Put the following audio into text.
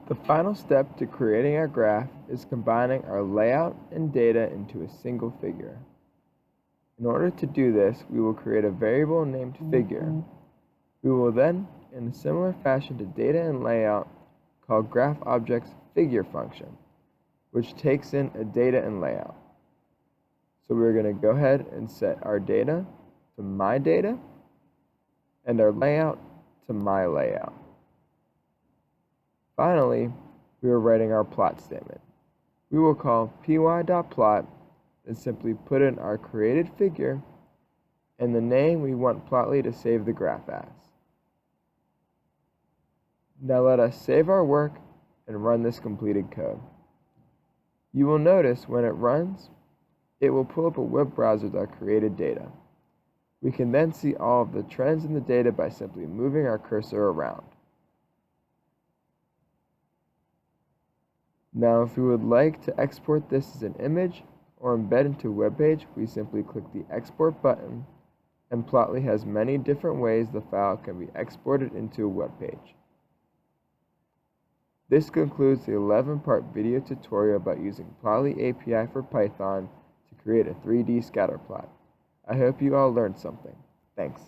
The final step to creating our graph is combining our layout and data into a single figure. In order to do this, we will create a variable named figure. We will then, in a similar fashion to data and layout, call GraphObject's figure function, which takes in a data and layout. So we're going to go ahead and set our data to my data and our layout to my layout. Finally, we are writing our plot statement. We will call py.plot and simply put in our created figure and the name we want Plotly to save the graph as. Now let us save our work and run this completed code. You will notice when it runs, it will pull up a web browser with our created data. We can then see all of the trends in the data by simply moving our cursor around. Now, if we would like to export this as an image or embed into a web page, we simply click the Export button, and Plotly has many different ways the file can be exported into a web page. This concludes the 11-part video tutorial about using Plotly API for Python to create a 3D scatter plot. I hope you all learned something. Thanks.